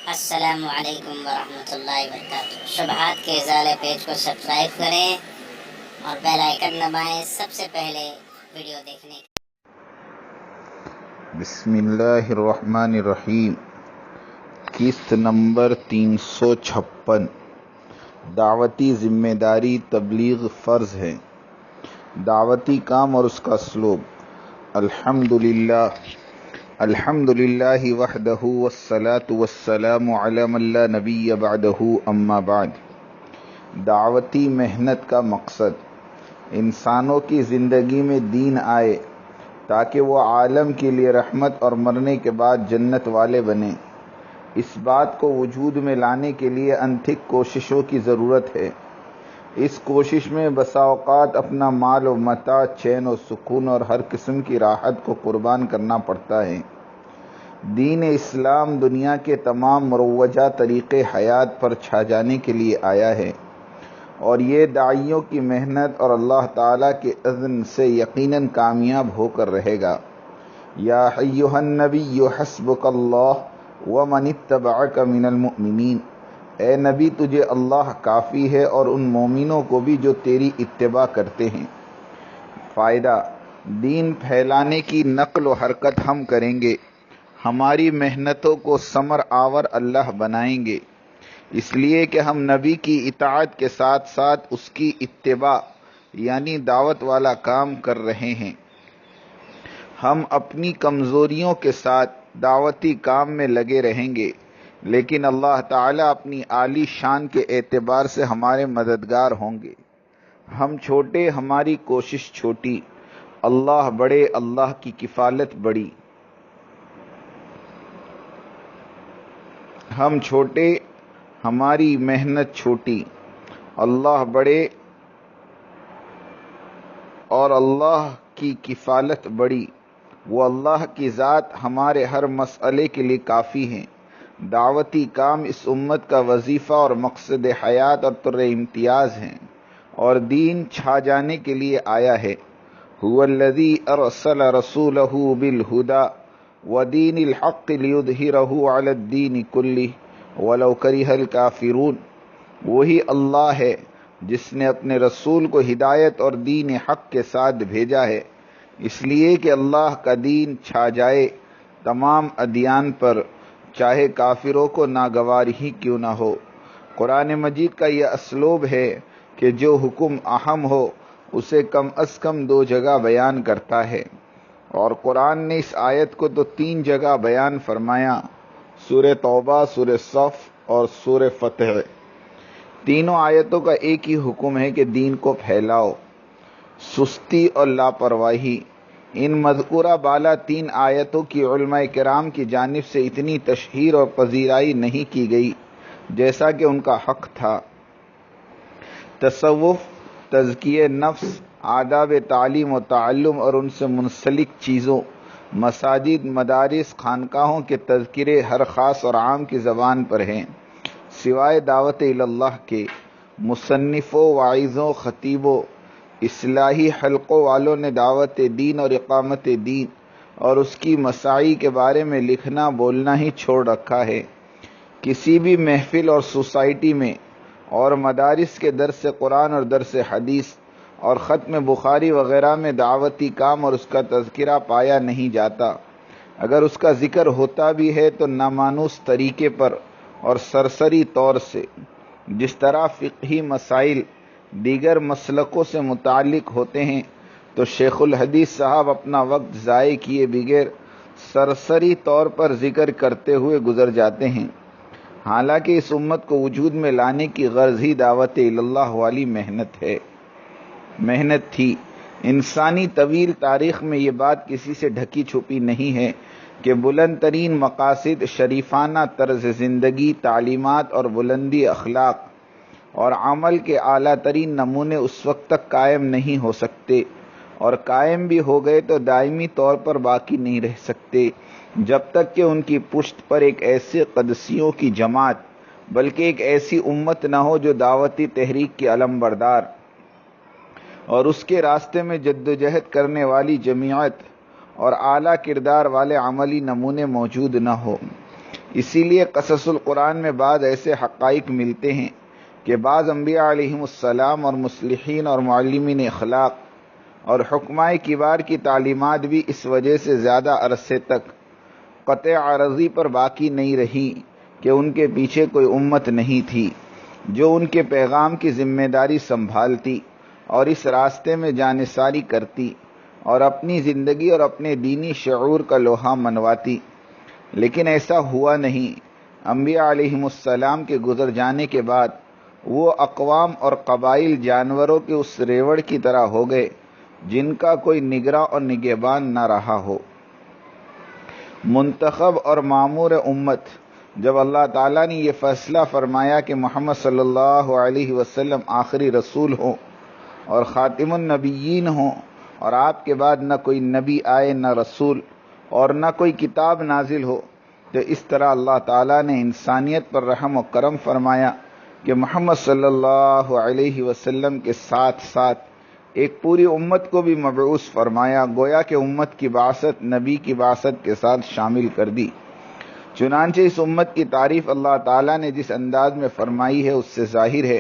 السلام علیکم ورحمۃ اللہ وبرکاتہ۔ شبہات کے ازالے پیج کو سبسکرائب کریں اور بیل آئیکن دبائیں سب سے پہلے ویڈیو دیکھنے کے۔ بسم اللہ الرحمن الرحیم۔ قسط نمبر 356۔ دعوتی ذمہ داری تبلیغ فرض ہے۔ دعوتی کام اور اس کا اسلوب۔ الحمدللہ وحدہ والصلاة والسلام علی من لا نبی بعدہ اما بعد۔ دعوتی محنت کا مقصد انسانوں کی زندگی میں دین آئے تاکہ وہ عالم کے لیے رحمت اور مرنے کے بعد جنت والے بنیں۔ اس بات کو وجود میں لانے کے لیے انتھک کوششوں کی ضرورت ہے۔ اس کوشش میں بسا اوقات اپنا مال و متاع، چین و سکون اور ہر قسم کی راحت کو قربان کرنا پڑتا ہے۔ دین اسلام دنیا کے تمام مروجہ طریقے حیات پر چھا جانے کے لیے آیا ہے، اور یہ داعیوں کی محنت اور اللہ تعالیٰ کے اذن سے یقیناً کامیاب ہو کر رہے گا۔ یا ایھا النبی حسبک اللہ ومن اتبعک من المؤمنین۔ اے نبی، تجھے اللہ کافی ہے اور ان مومنوں کو بھی جو تیری اتباع کرتے ہیں۔ فائدہ: دین پھیلانے کی نقل و حرکت ہم کریں گے، ہماری محنتوں کو ثمر آور اللہ بنائیں گے، اس لیے کہ ہم نبی کی اطاعت کے ساتھ ساتھ اس کی اتباع یعنی دعوت والا کام کر رہے ہیں۔ ہم اپنی کمزوریوں کے ساتھ دعوتی کام میں لگے رہیں گے، لیکن اللہ تعالیٰ اپنی عالی شان کے اعتبار سے ہمارے مددگار ہوں گے۔ ہم چھوٹے، ہماری کوشش چھوٹی، اللہ بڑے، اللہ کی کفالت بڑی۔ ہم چھوٹے، ہماری محنت چھوٹی، اللہ بڑے اور اللہ کی کفالت بڑی۔ وہ اللہ کی ذات ہمارے ہر مسئلے کے لیے کافی ہیں۔ دعوتی کام اس امت کا وظیفہ اور مقصد حیات اور طر امتیاز ہیں، اور دین چھا جانے کے لیے آیا ہے۔ هو الذی ارسل رسولہ بالہدی ودین الحق لیظہرہ علی الدین کلہ ولو کرہ الکافرون۔ وہی اللہ ہے جس نے اپنے رسول کو ہدایت اور دین حق کے ساتھ بھیجا ہے، اس لیے کہ اللہ کا دین چھا جائے تمام ادیان پر، چاہے کافروں کو ناگوار ہی کیوں نہ ہو۔ قرآن مجید کا یہ اسلوب ہے کہ جو حکم اہم ہو اسے کم از کم 2 جگہ بیان کرتا ہے، اور قرآن نے اس آیت کو تو 3 جگہ بیان فرمایا: سورہ توبہ، سورہ صف اور سورہ فتح۔ تینوں آیتوں کا ایک ہی حکم ہے کہ دین کو پھیلاؤ۔ سستی اور لاپرواہی، ان مذکورہ بالا 3 آیتوں کی علماء کرام کی جانب سے اتنی تشہیر اور پذیرائی نہیں کی گئی جیسا کہ ان کا حق تھا۔ تصوف، تزکیہ نفس، آداب تعلیم و تعلم اور ان سے منسلک چیزوں، مساجد، مدارس، خانقاہوں کے تذکرے ہر خاص اور عام کی زبان پر ہیں، سوائے دعوت اللہ کے۔ مصنفوں، واعظوں، خطیبوں، اصلاحی حلقوں والوں نے دعوت دین اور اقامت دین اور اس کی مساعی کے بارے میں لکھنا بولنا ہی چھوڑ رکھا ہے۔ کسی بھی محفل اور سوسائٹی میں اور مدارس کے درس قرآن اور درس حدیث اور ختم بخاری وغیرہ میں دعوتی کام اور اس کا تذکرہ پایا نہیں جاتا۔ اگر اس کا ذکر ہوتا بھی ہے تو نامانوس طریقے پر اور سرسری طور سے، جس طرح فقہی مسائل دیگر مسلکوں سے متعلق ہوتے ہیں تو شیخ الحدیث صاحب اپنا وقت ضائع کیے بغیر سرسری طور پر ذکر کرتے ہوئے گزر جاتے ہیں، حالانکہ اس امت کو وجود میں لانے کی غرض ہی دعوت اللہ والی محنت تھی۔ انسانی طویل تاریخ میں یہ بات کسی سے ڈھکی چھپی نہیں ہے کہ بلند ترین مقاصد، شریفانہ طرز زندگی، تعلیمات اور بلندی اخلاق اور عمل کے اعلیٰ ترین نمونے اس وقت تک قائم نہیں ہو سکتے، اور قائم بھی ہو گئے تو دائمی طور پر باقی نہیں رہ سکتے، جب تک کہ ان کی پشت پر ایک ایسے قدسیوں کی جماعت بلکہ ایک ایسی امت نہ ہو جو دعوتی تحریک کی علم بردار اور اس کے راستے میں جدوجہد کرنے والی جماعت اور اعلیٰ کردار والے عملی نمونے موجود نہ ہو۔ اسی لیے قصص القرآن میں بعض ایسے حقائق ملتے ہیں کہ بعض انبیاء علیہم السلام اور مصلحین اور معلمین اخلاق اور حکمائے کبار کی تعلیمات بھی اس وجہ سے زیادہ عرصے تک قطع عرضی پر باقی نہیں رہی کہ ان کے پیچھے کوئی امت نہیں تھی جو ان کے پیغام کی ذمہ داری سنبھالتی اور اس راستے میں جانثاری کرتی اور اپنی زندگی اور اپنے دینی شعور کا لوہا منواتی، لیکن ایسا ہوا نہیں۔ انبیاء علیہم السلام کے گزر جانے کے بعد وہ اقوام اور قبائل جانوروں کے اس ریوڑ کی طرح ہو گئے جن کا کوئی نگراں اور نگہبان نہ رہا ہو۔ منتخب اور معمور امت، جب اللہ تعالیٰ نے یہ فیصلہ فرمایا کہ محمد صلی اللہ علیہ وسلم آخری رسول ہوں اور خاتم النبیین ہوں اور آپ کے بعد نہ کوئی نبی آئے نہ رسول اور نہ کوئی کتاب نازل ہو، تو اس طرح اللہ تعالیٰ نے انسانیت پر رحم و کرم فرمایا کہ محمد صلی اللہ علیہ وسلم کے ساتھ ساتھ ایک پوری امت کو بھی مبعوث فرمایا، گویا کہ امت کی بعثت نبی کی بعثت کے ساتھ شامل کر دی۔ چنانچہ اس امت کی تعریف اللہ تعالیٰ نے جس انداز میں فرمائی ہے اس سے ظاہر ہے،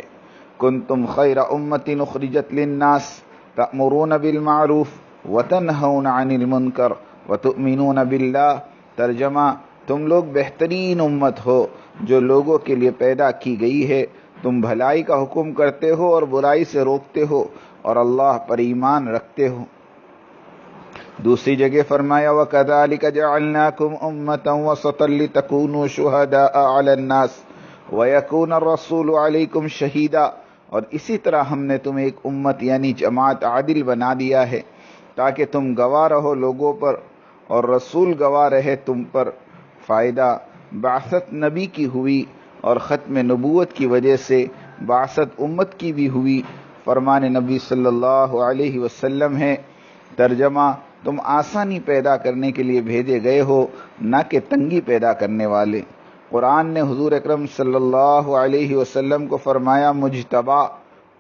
کنتم خیر امت اخرجت للناس تأمرون بالمعروف وتنہون عن المنکر وتؤمنون باللہ۔ ترجمہ، تم لوگ بہترین امت ہو جو لوگوں کے لیے پیدا کی گئی ہے، تم بھلائی کا حکم کرتے ہو اور برائی سے روکتے ہو اور اللہ پر ایمان رکھتے ہو۔ دوسری جگہ فرمایا وَكَذَلِكَ جَعَلْنَاكُمْ أُمَّةً وَسَطًا لِتَكُونُوا شُهَدَاءَ عَلَى النَّاسِ وَيَكُونَ الرَّسُولُ عَلَيْكُمْ شَهِيدًا، اور اسی طرح ہم نے تمہیں ایک امت یعنی جماعت عادل بنا دیا ہے تاکہ تم گواہ رہو لوگوں پر اور رسول گواہ رہے تم پر۔ فائدہ، بعثت نبی کی ہوئی اور ختم نبوت کی وجہ سے بعثت امت کی بھی ہوئی۔ فرمان نبی صلی اللہ علیہ وسلم ہے، ترجمہ، تم آسانی پیدا کرنے کے لیے بھیجے گئے ہو نہ کہ تنگی پیدا کرنے والے۔ قرآن نے حضور اکرم صلی اللہ علیہ وسلم کو فرمایا مجتبی،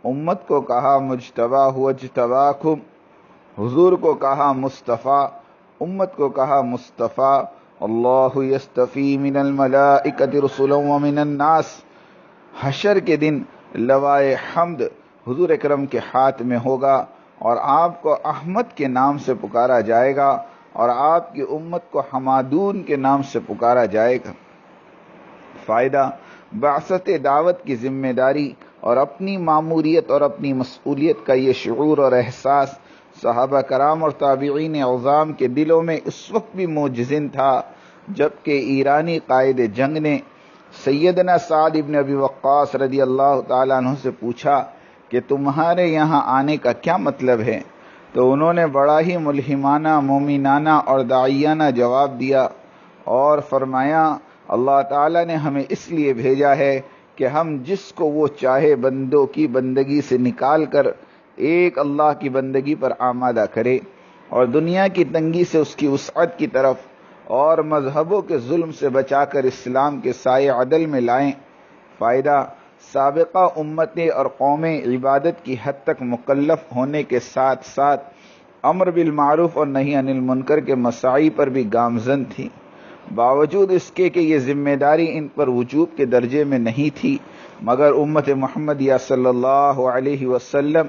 امت کو کہا مجتبی ہوا اجتباکم، حضور کو کہا مصطفیٰ، امت کو کہا مصطفیٰ۔ اللہ یستفی من الملائکۃ رسلا ومن الناس، حشر کے دن لوائے حمد حضور اکرم کے ہاتھ میں ہوگا اور آپ کو احمد کے نام سے پکارا جائے گا اور آپ کی امت کو حمادون کے نام سے پکارا جائے گا۔ فائدہ، بعثت دعوت کی ذمہ داری اور اپنی ماموریت اور اپنی مسئولیت کا یہ شعور اور احساس صحابہ کرام اور تابعین عظام کے دلوں میں اس وقت بھی موجزن تھا جبکہ ایرانی قائد جنگ نے سیدنا سعد ابن ابی وقاص رضی اللہ تعالیٰ عنہ سے پوچھا کہ تمہارے یہاں آنے کا کیا مطلب ہے، تو انہوں نے بڑا ہی ملہمانہ، مومنانہ اور داعیانہ جواب دیا اور فرمایا اللہ تعالیٰ نے ہمیں اس لیے بھیجا ہے کہ ہم جس کو وہ چاہے بندوں کی بندگی سے نکال کر ایک اللہ کی بندگی پر آمادہ کرے اور دنیا کی تنگی سے اس کی وسعت کی طرف اور مذہبوں کے ظلم سے بچا کر اسلام کے سائے عدل میں لائیں۔ فائدہ، سابقہ امتیں اور قومیں عبادت کی حد تک مکلف ہونے کے ساتھ ساتھ امر بالمعروف اور نہی عن المنکر کے مساعی پر بھی گامزن تھیں، باوجود اس کے کہ یہ ذمہ داری ان پر وجوب کے درجے میں نہیں تھی، مگر امت محمدیہ صلی اللہ علیہ وسلم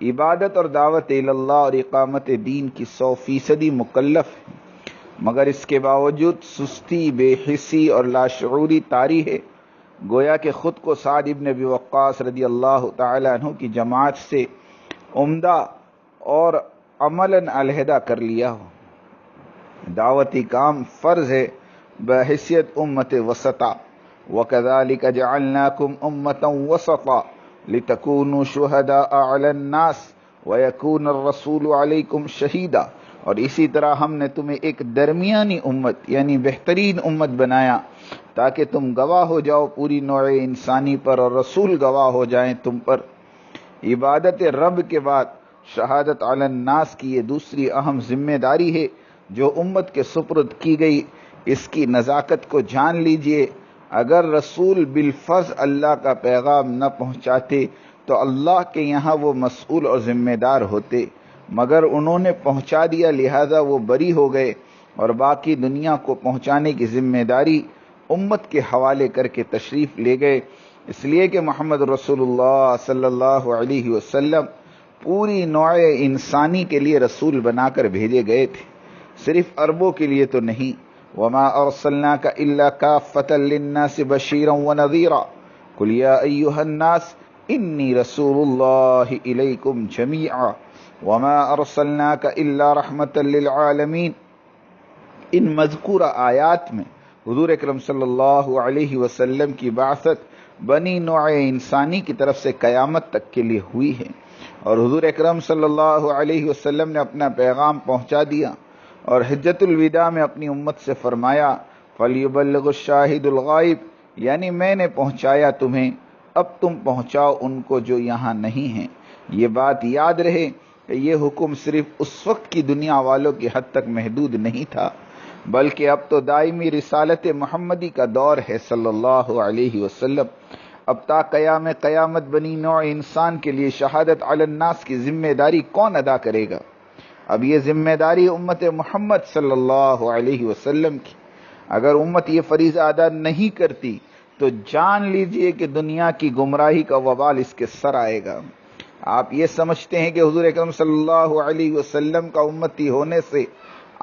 عبادت اور دعوت اللہ اور اقامت دین کی 100% مکلف ہے، مگر اس کے باوجود سستی، بے حسی اور لاشعوری طاری ہے، گویا کہ خود کو سعد ابن ابی وقاص رضی اللہ تعالی عنہ کی جماعت سے عمدہ اور عملاً علیحدہ کر لیا ہو۔ دعوتی کام فرض ہے بحیثیت امت وسطا، وَكَذَلِكَ جَعَلْنَاكُمْ أُمَّةً وَسَطًا لِتَكُونُوا شُهَدَاءَ عَلَى النَّاسِ وَيَكُونَ الرَّسُولُ عَلَيْكُمْ شَهِيدًا، اور اسی طرح ہم نے تمہیں ایک درمیانی امت یعنی بہترین امت بنایا تاکہ تم گواہ ہو جاؤ پوری نوع انسانی پر اور رسول گواہ ہو جائیں تم پر۔ عبادت رب کے بعد شہادت علی الناس کی یہ دوسری اہم ذمہ داری ہے جو امت کے سپرد کی گئی۔ اس کی نزاکت کو جان لیجئے، اگر رسول بالفظ اللہ کا پیغام نہ پہنچاتے تو اللہ کے یہاں وہ مسئول اور ذمہ دار ہوتے، مگر انہوں نے پہنچا دیا لہذا وہ بری ہو گئے اور باقی دنیا کو پہنچانے کی ذمہ داری امت کے حوالے کر کے تشریف لے گئے، اس لیے کہ محمد رسول اللہ صلی اللہ علیہ وسلم پوری نوع انسانی کے لیے رسول بنا کر بھیجے گئے تھے، صرف عربوں کے لیے تو نہیں۔ وما ارسلناک الا کافۃ للناس بشیرا ونذیرا قل یا ایھا الناس انی رسول اللہ الیکم جمیعا وما ارسلناک الا رحمۃ للعالمین۔ ان مذکورہ آیات میں حضور اکرم صلی اللہ علیہ وسلم کی بعثت بنی نوع انسانی کی طرف سے قیامت تک کے لیے ہوئی ہے، اور حضور اکرم صلی اللہ علیہ وسلم نے اپنا پیغام پہنچا دیا، اور حجۃ الوداع میں اپنی امت سے فرمایا فَلْيُبَلِّغُ الشَّاهِدُ الْغَائِبُ، یعنی میں نے پہنچایا تمہیں، اب تم پہنچاؤ ان کو جو یہاں نہیں ہیں۔ یہ بات یاد رہے کہ یہ حکم صرف اس وقت کی دنیا والوں کی حد تک محدود نہیں تھا، بلکہ اب تو دائمی رسالت محمدی کا دور ہے صلی اللہ علیہ وسلم۔ اب تا قیام قیامت بنی نوع انسان کے لیے شہادت علی الناس کی ذمہ داری کون ادا کرے گا؟ اب یہ ذمہ داری امت محمد صلی اللہ علیہ وسلم کی۔ اگر امت یہ فریضہ ادا نہیں کرتی تو جان لیجئے کہ دنیا کی گمراہی کا وبال اس کے سر آئے گا۔ آپ یہ سمجھتے ہیں کہ حضور اکرم صلی اللہ علیہ وسلم کا امتی ہونے سے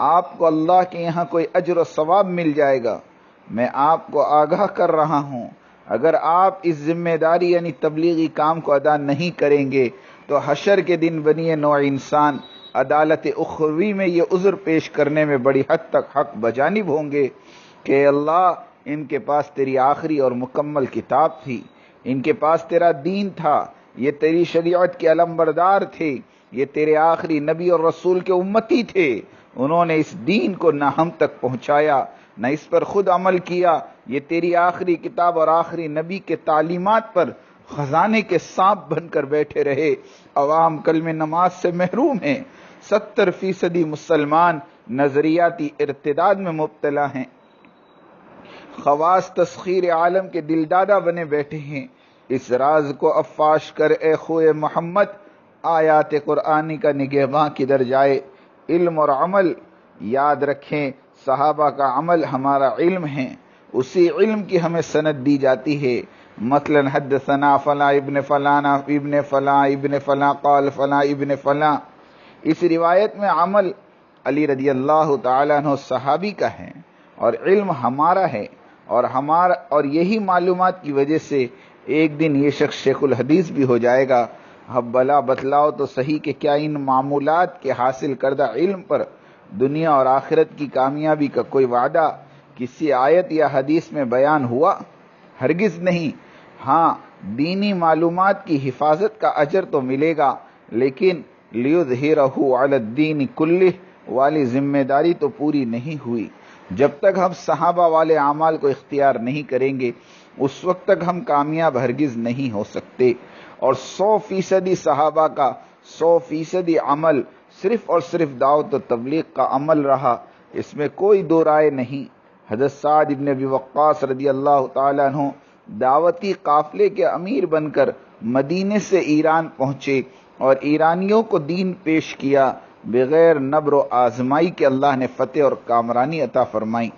آپ کو اللہ کے یہاں کوئی اجر و ثواب مل جائے گا؟ میں آپ کو آگاہ کر رہا ہوں، اگر آپ اس ذمہ داری یعنی تبلیغی کام کو ادا نہیں کریں گے تو حشر کے دن بنی نوع انسان عدالت اخروی میں یہ عذر پیش کرنے میں بڑی حد تک حق بجانب ہوں گے کہ اللہ، ان کے پاس تیری آخری اور مکمل کتاب تھی، ان کے پاس تیرا دین تھا، یہ تیری شریعت کے علمبردار تھے، یہ تیرے آخری نبی اور رسول کے امتی تھے، انہوں نے اس دین کو نہ ہم تک پہنچایا نہ اس پر خود عمل کیا، یہ تیری آخری کتاب اور آخری نبی کے تعلیمات پر خزانے کے سانپ بن کر بیٹھے رہے۔ عوام کلمہ نماز سے محروم ہیں، 70% مسلمان نظریاتی ارتداد میں مبتلا ہیں، خواص تسخیر عالم کے دلدادہ بنے بیٹھے ہیں۔ اس راز کو افاش کر اے خوئے محمد، آیات قرآنی کا نگہباں کدھر جائے؟ علم اور عمل یاد رکھیں، صحابہ کا عمل ہمارا علم ہے، اسی علم کی ہمیں سند دی جاتی ہے۔ مثلا حدثنا فلاں ابن فلاں ابن فلاں ابن فلاں قال فلاں ابن فلاں، اس روایت میں عمل علی رضی اللہ تعالیٰ عنہ صحابی کا ہے اور علم ہمارا ہے، اور یہی معلومات کی وجہ سے ایک دن یہ شخص شیخ الحدیث بھی ہو جائے گا۔ اب بلا بتلاؤ تو صحیح کہ کیا ان معمولات کے حاصل کردہ علم پر دنیا اور آخرت کی کامیابی کا کوئی وعدہ کسی آیت یا حدیث میں بیان ہوا؟ ہرگز نہیں۔ ہاں، دینی معلومات کی حفاظت کا اجر تو ملے گا، لیکن لیظہرہ علی الدین کلہ والی ذمہ داری تو پوری نہیں ہوئی۔ جب تک ہم صحابہ والے اعمال کو اختیار نہیں کریں گے اس وقت تک ہم کامیاب ہرگز نہیں ہو سکتے، اور 100% صحابہ کا 100% عمل صرف اور صرف دعوت و تبلیغ کا عمل رہا، اس میں کوئی دو رائے نہیں۔ حضرت سعد بن ابی وقاص رضی اللہ تعالیٰ عنہ دعوتی قافلے کے امیر بن کر مدینے سے ایران پہنچے اور ایرانیوں کو دین پیش کیا، بغیر نبر و آزمائی کے اللہ نے فتح اور کامرانی عطا فرمائی،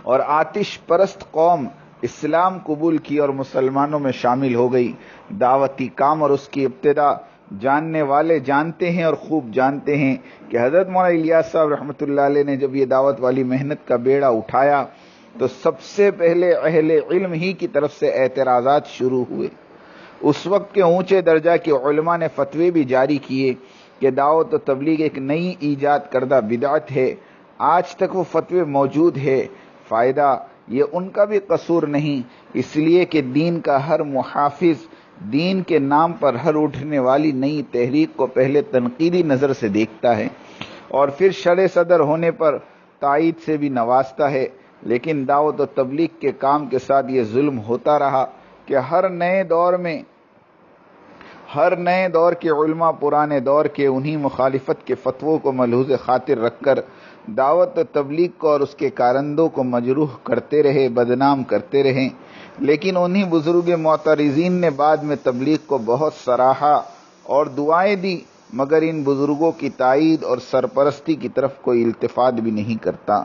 اور آتش پرست قوم اسلام قبول کی اور مسلمانوں میں شامل ہو گئی۔ دعوتی کام اور اس کی ابتدا جاننے والے جانتے ہیں اور خوب جانتے ہیں کہ حضرت مولانا الیاس صاحب رحمۃ اللہ علیہ نے جب یہ دعوت والی محنت کا بیڑا اٹھایا تو سب سے پہلے اہل علم ہی کی طرف سے اعتراضات شروع ہوئے۔ اس وقت کے اونچے درجہ کے علماء نے فتوے بھی جاری کیے کہ دعوت و تبلیغ ایک نئی ایجاد کردہ بدعت ہے۔ آج تک وہ فتوے موجود ہے۔ فائدہ یہ ان کا بھی قصور نہیں، اس لیے کہ دین کا ہر محافظ دین کے نام پر ہر اٹھنے والی نئی تحریک کو پہلے تنقیدی نظر سے دیکھتا ہے اور پھر شرع صدر ہونے پر تائید سے بھی نوازتا ہے، لیکن دعوت و تبلیغ کے کام کے ساتھ یہ ظلم ہوتا رہا کہ ہر نئے دور کے علماء پرانے دور کے انہی مخالفت کے فتووں کو ملحوظ خاطر رکھ کر دعوت و تبلیغ کو اور اس کے کارندوں کو مجروح کرتے رہے، بدنام کرتے رہے، لیکن انہی بزرگ معترضین نے بعد میں تبلیغ کو بہت سراہا اور دعائیں دی، مگر ان بزرگوں کی تائید اور سرپرستی کی طرف کوئی التفات بھی نہیں کرتا۔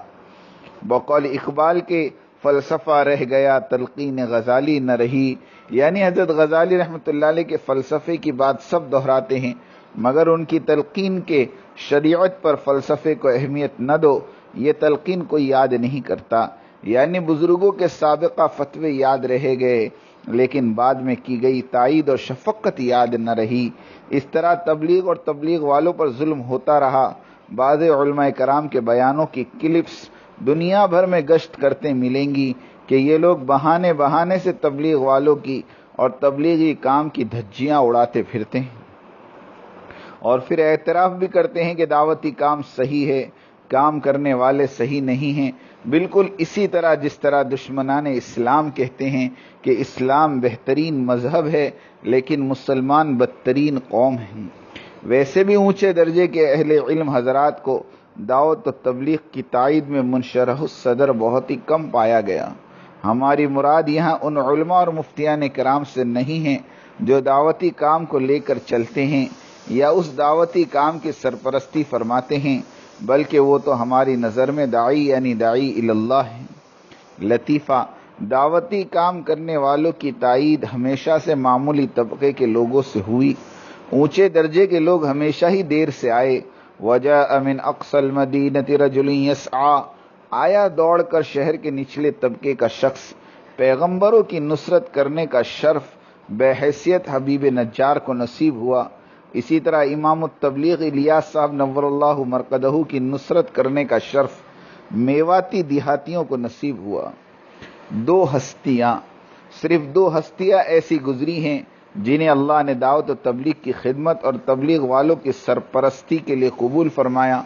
بقول اقبال کے فلسفہ رہ گیا تلقین غزالی نہ رہی. یعنی حضرت غزالی رحمۃ اللہ علیہ کے فلسفے کی بات سب دہراتے ہیں، مگر ان کی تلقین کے شریعت پر فلسفے کو اہمیت نہ دو، یہ تلقین کوئی یاد نہیں کرتا. یعنی بزرگوں کے سابقہ فتوے یاد رہ گئے لیکن بعد میں کی گئی تائید اور شفقت یاد نہ رہی. اس طرح تبلیغ اور تبلیغ والوں پر ظلم ہوتا رہا. بعض علماء کرام کے بیانوں کی کلپس دنیا بھر میں گشت کرتے ملیں گی کہ یہ لوگ بہانے بہانے سے تبلیغ والوں کی اور تبلیغی کام کی دھجیاں اڑاتے پھرتے ہیں اور پھر اعتراف بھی کرتے ہیں کہ دعوتی کام صحیح ہے، کام کرنے والے صحیح نہیں ہیں. بالکل اسی طرح جس طرح دشمنان اسلام کہتے ہیں کہ اسلام بہترین مذہب ہے لیکن مسلمان بدترین قوم ہیں، ویسے بھی اونچے درجے کے اہل علم حضرات کو دعوت و تبلیغ کی تائید میں منشرح الصدر بہت ہی کم پایا گیا. ہماری مراد یہاں ان علماء اور مفتیان کرام سے نہیں ہیں جو دعوتی کام کو لے کر چلتے ہیں یا اس دعوتی کام کی سرپرستی فرماتے ہیں، بلکہ وہ تو ہماری نظر میں داعی یعنی داعی اللہ ہیں. لطیفہ، دعوتی کام کرنے والوں کی تائید ہمیشہ سے معمولی طبقے کے لوگوں سے ہوئی. اونچے درجے کے لوگ ہمیشہ ہی دیر سے آئے. وجاء من اقصى المدینة رجل یسعى، آیا دوڑ کر شہر کے نچلے طبقے کا شخص. پیغمبروں کی نصرت کرنے کا شرف بحیثیت حبیب نجار کو نصیب ہوا. اسی طرح امام التبلیغ الیاس صاحب نور اللہ مرقدہ کی نصرت کرنے کا شرف میواتی دیہاتیوں کو نصیب ہوا. صرف دو ہستیاں ایسی گزری ہیں جنہیں اللہ نے دعوت و تبلیغ کی خدمت اور تبلیغ والوں کی سرپرستی کے لیے قبول فرمایا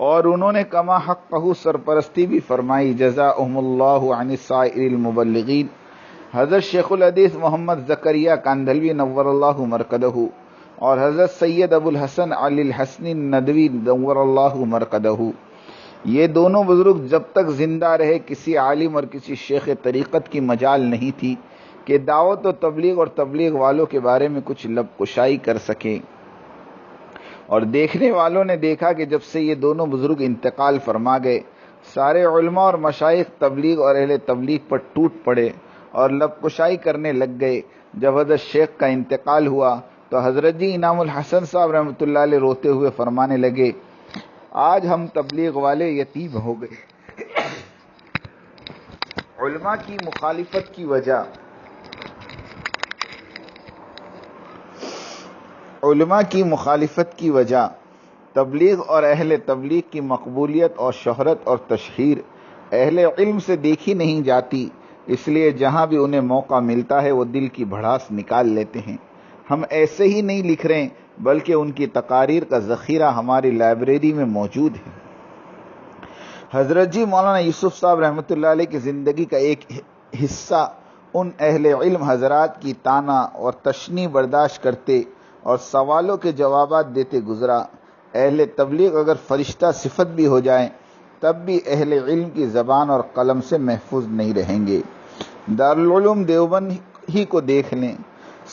اور انہوں نے کما حقہ سرپرستی بھی فرمائی. جزاءہم اللہ عن سائر المبلغین، حضرت شیخ الحدیث محمد زکریا کاندھلوی نور اللہ مرقدہ اور حضرت سید ابو الحسن علی الحسنی ندوی نور اللہ مرقدہ. یہ دونوں بزرگ جب تک زندہ رہے کسی عالم اور کسی شیخ طریقت کی مجال نہیں تھی کہ دعوت و تبلیغ اور تبلیغ والوں کے بارے میں کچھ لب کشائی کر سکیں. اور دیکھنے والوں نے دیکھا کہ جب سے یہ دونوں بزرگ انتقال فرما گئے، سارے علماء اور مشائخ تبلیغ اور اہل تبلیغ پر ٹوٹ پڑے اور لب کشائی کرنے لگ گئے. جب حضرت شیخ کا انتقال ہوا تو حضرت جی انعام الحسن صاحب رحمۃ اللہ علیہ روتے ہوئے فرمانے لگے، آج ہم تبلیغ والے یتیم ہو گئے. علماء کی مخالفت کی وجہ تبلیغ اور اہل تبلیغ کی مقبولیت اور شہرت اور تشہیر اہل علم سے دیکھی نہیں جاتی، اس لیے جہاں بھی انہیں موقع ملتا ہے وہ دل کی بھڑاس نکال لیتے ہیں. ہم ایسے ہی نہیں لکھ رہے بلکہ ان کی تقاریر کا ذخیرہ ہماری لائبریری میں موجود ہے. حضرت جی مولانا یوسف صاحب رحمۃ اللہ علیہ کی زندگی کا ایک حصہ ان اہل علم حضرات کی طعنہ اور تشنیع برداشت کرتے اور سوالوں کے جوابات دیتے گزرا. اہل تبلیغ اگر فرشتہ صفت بھی ہو جائیں تب بھی اہل علم کی زبان اور قلم سے محفوظ نہیں رہیں گے. دارالعلوم دیوبند ہی کو دیکھ لیں،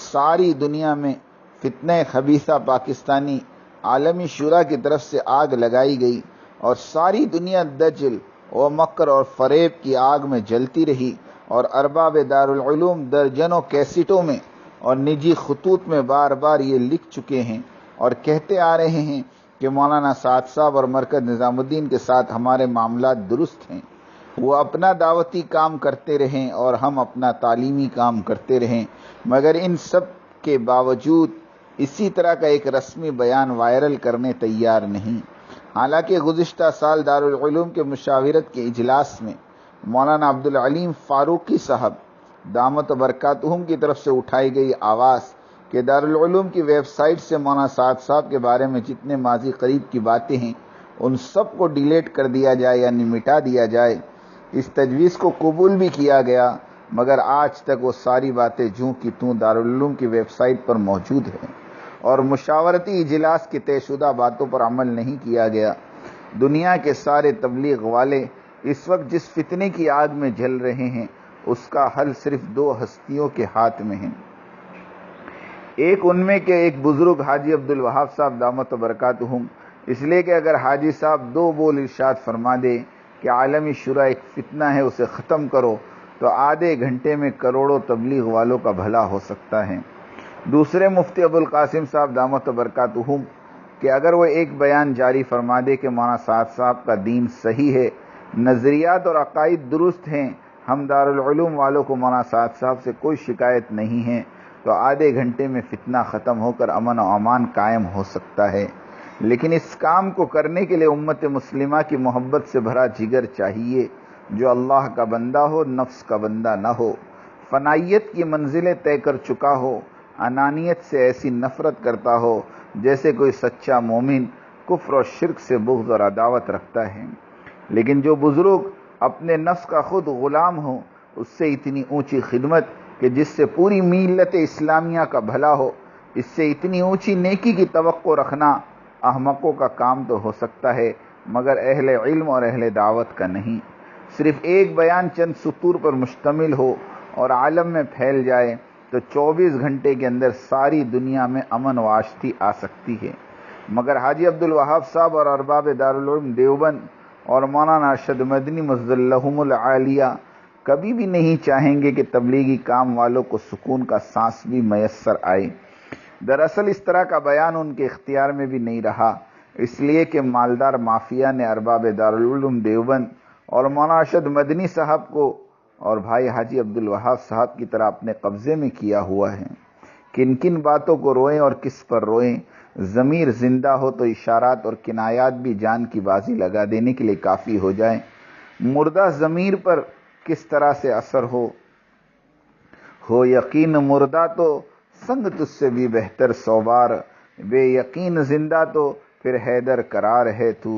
ساری دنیا میں فتنہ خبیثہ پاکستانی عالمی شورا کی طرف سے آگ لگائی گئی اور ساری دنیا دجل و مکر اور فریب کی آگ میں جلتی رہی اور ارباب دارالعلوم درجنوں کیسٹوں میں اور نجی خطوط میں بار بار یہ لکھ چکے ہیں اور کہتے آ رہے ہیں کہ مولانا سعد صاحب اور مرکز نظام الدین کے ساتھ ہمارے معاملات درست ہیں. وہ اپنا دعوتی کام کرتے رہیں اور ہم اپنا تعلیمی کام کرتے رہیں، مگر ان سب کے باوجود اسی طرح کا ایک رسمی بیان وائرل کرنے تیار نہیں. حالانکہ گزشتہ سال دارالعلوم کے مشاورت کے اجلاس میں مولانا عبدالعلیم فاروقی صاحب دامت برکاتہم کی طرف سے اٹھائی گئی آواز کہ دارالعلوم کی ویب سائٹ سے مولانا سعد صاحب کے بارے میں جتنے ماضی قریب کی باتیں ہیں ان سب کو ڈیلیٹ کر دیا جائے یعنی مٹا دیا جائے. اس تجویز کو قبول بھی کیا گیا، مگر آج تک وہ ساری باتیں جوں کی توں دارالعلوم کی ویب سائٹ پر موجود ہیں اور مشاورتی اجلاس کی طے شدہ باتوں پر عمل نہیں کیا گیا. دنیا کے سارے تبلیغ والے اس وقت جس فتنے کی آگ میں جل رہے ہیں اس کا حل صرف دو ہستیوں کے ہاتھ میں ہے. ایک ان میں کے ایک بزرگ حاجی عبدالوہاب صاحب دامت برکاتہم، اس لیے کہ اگر حاجی صاحب دو بول ارشاد فرما دے کہ عالمی شورا ایک فتنہ ہے، اسے ختم کرو، تو آدھے گھنٹے میں کروڑوں تبلیغ والوں کا بھلا ہو سکتا ہے۔ دوسرے مفتی ابو القاسم صاحب دامت برکاتہم کہ اگر وہ ایک بیان جاری فرما دے کہ مولانا سعد صاحب کا دین صحیح ہے، نظریات اور عقائد درست ہیں، ہم دارالعلوم والوں کو مولانا سعد صاحب سے کوئی شکایت نہیں ہے، تو آدھے گھنٹے میں فتنہ ختم ہو کر امن و امان قائم ہو سکتا ہے۔ لیکن اس کام کو کرنے کے لیے امت مسلمہ کی محبت سے بھرا جگر چاہیے، جو اللہ کا بندہ ہو، نفس کا بندہ نہ ہو، فنائیت کی منزلیں طے کر چکا ہو، انانیت سے ایسی نفرت کرتا ہو جیسے کوئی سچا مومن کفر و شرک سے بغض اور عداوت رکھتا ہے۔ لیکن جو بزرگ اپنے نفس کا خود غلام ہو، اس سے اتنی اونچی خدمت کہ جس سے پوری ملت اسلامیہ کا بھلا ہو، اس سے اتنی اونچی نیکی کی توقع رکھنا احمقوں کا کام تو ہو سکتا ہے، مگر اہل علم اور اہل دعوت کا نہیں۔ صرف ایک بیان چند سطور پر مشتمل ہو اور عالم میں پھیل جائے تو 24 گھنٹے کے اندر ساری دنیا میں امن و آشتی آ سکتی ہے، مگر حاجی عبدالوہاب صاحب اور ارباب دارالعلوم دیوبند اور مولانا ارشد مدنی مظلہم العالیہ کبھی بھی نہیں چاہیں گے کہ تبلیغی کام والوں کو سکون کا سانس بھی میسر آئے۔ دراصل اس طرح کا بیان ان کے اختیار میں بھی نہیں رہا، اس لیے کہ مالدار مافیا نے ارباب دارالعلوم دیوبند اور مولانا ارشد مدنی صاحب کو اور بھائی حاجی عبدالوہاب صاحب کی طرح اپنے قبضے میں کیا ہوا ہے۔ کن کن باتوں کو روئیں اور کس پر روئیں، ضمیر زندہ ہو تو اشارات اور کنایات بھی جان کی بازی لگا دینے کے لیے کافی ہو جائیں۔ مردہ ضمیر پر کس طرح سے اثر ہو یقین مردہ تو سنگ تجھ سے بھی بہتر سوبار، بے یقین زندہ تو پھر حیدر قرار ہے تو،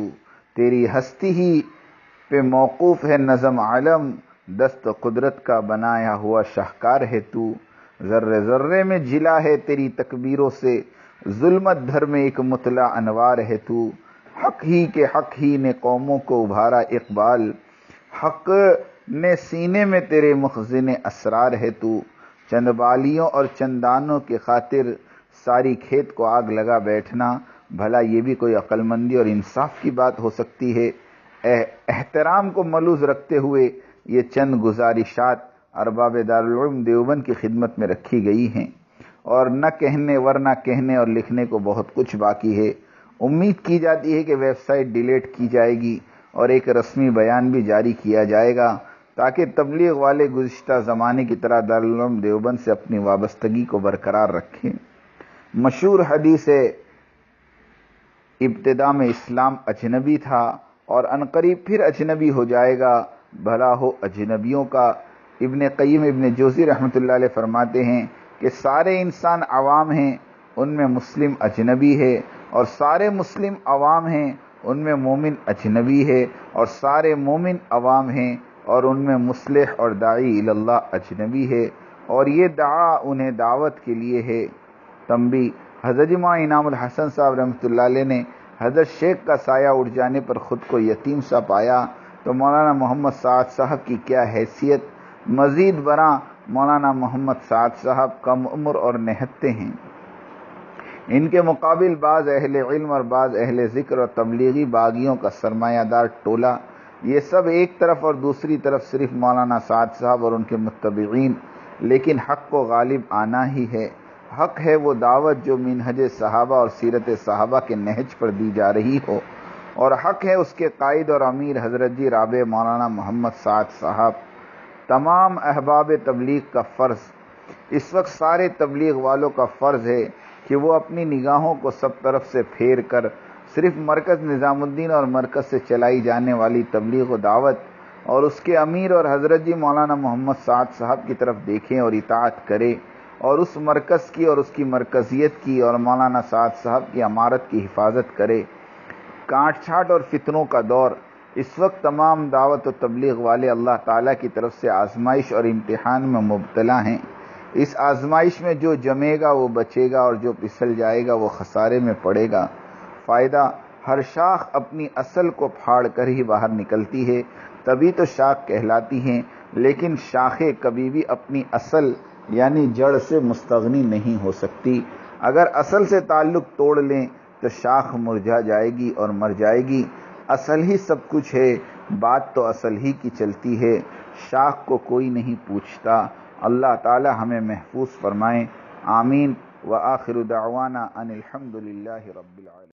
تیری ہستی ہی پہ موقوف ہے نظم عالم، دست قدرت کا بنایا ہوا شاہکار ہے تو، ذرے ذرے میں جلا ہے تیری تکبیروں سے، ظلمت دھر میں ایک مطلع انوار ہے تو، حق ہی نے قوموں کو ابھارا اقبال، حق نے سینے میں تیرے مخزن اسرار ہے تو، چند بالیوں اور چندانوں کی خاطر ساری کھیت کو آگ لگا بیٹھنا، بھلا یہ بھی کوئی عقل مندی اور انصاف کی بات ہو سکتی ہے؟ احترام کو ملوز رکھتے ہوئے یہ چند گزارشات ارباب دارالعلوم دیوبند کی خدمت میں رکھی گئی ہیں، اور نہ کہنے ورنہ کہنے اور لکھنے کو بہت کچھ باقی ہے۔ امید کی جاتی ہے کہ ویب سائٹ ڈیلیٹ کی جائے گی اور ایک رسمی بیان بھی جاری کیا جائے گا تاکہ تبلیغ والے گزشتہ زمانے کی طرح دارالعلوم دیوبند سے اپنی وابستگی کو برقرار رکھیں۔ مشہور حدیث ہے، ابتدا میں اسلام اجنبی تھا اور عنقریب پھر اجنبی ہو جائے گا، بھلا ہو اجنبیوں کا۔ ابن قیم ابن جوزی رحمۃ اللہ علیہ فرماتے ہیں کہ سارے انسان عوام ہیں، ان میں مسلم اجنبی ہے، اور سارے مسلم عوام ہیں، ان میں مومن اجنبی ہے، اور سارے مومن عوام ہیں اور ان میں مصلح اور داعی اللہ اجنبی ہے، اور یہ دعا انہیں دعوت کے لیے ہے۔ تنبیہ: حضرت مولانا انعام الحسن صاحب رحمۃ اللہ علیہ نے حضرت شیخ کا سایہ اٹھ جانے پر خود کو یتیم سا پایا، تو مولانا محمد سعد صاحب کی کیا حیثیت؟ مزید برآں مولانا محمد سعد صاحب کم عمر اور نہتے ہیں، ان کے مقابل بعض اہل علم اور بعض اہل ذکر اور تبلیغی باغیوں کا سرمایہ دار ٹولہ، یہ سب ایک طرف اور دوسری طرف صرف مولانا سعد صاحب اور ان کے متبعین، لیکن حق کو غالب آنا ہی ہے۔ حق ہے وہ دعوت جو منہج صحابہ اور سیرت صحابہ کے نہج پر دی جا رہی ہو، اور حق ہے اس کے قائد اور امیر حضرت جی رابع مولانا محمد سعد صاحب۔ تمام احباب تبلیغ کا فرض، اس وقت سارے تبلیغ والوں کا فرض ہے کہ وہ اپنی نگاہوں کو سب طرف سے پھیر کر صرف مرکز نظام الدین اور مرکز سے چلائی جانے والی تبلیغ و دعوت اور اس کے امیر اور حضرت جی مولانا محمد سعد صاحب کی طرف دیکھیں اور اطاعت کرے، اور اس مرکز کی اور اس کی مرکزیت کی اور مولانا سعد صاحب کی امارت کی حفاظت کرے۔ کاٹ چھانٹ اور فتنوں کا دور، اس وقت تمام دعوت و تبلیغ والے اللہ تعالیٰ کی طرف سے آزمائش اور امتحان میں مبتلا ہیں۔ اس آزمائش میں جو جمے گا وہ بچے گا، اور جو پھسل جائے گا وہ خسارے میں پڑے گا۔ فائدہ: ہر شاخ اپنی اصل کو پھاڑ کر ہی باہر نکلتی ہے، تبھی تو شاخ کہلاتی ہیں، لیکن شاخیں کبھی بھی اپنی اصل یعنی جڑ سے مستغنی نہیں ہو سکتی۔ اگر اصل سے تعلق توڑ لیں تو شاخ مرجھا جائے گی اور مر جائے گی۔ اصل ہی سب کچھ ہے، بات تو اصل ہی کی چلتی ہے، شاخ کو کوئی نہیں پوچھتا۔ اللہ تعالی ہمیں محفوظ فرمائیں، آمین۔ وآخر دعوانا ان الحمد للہ رب العالمین۔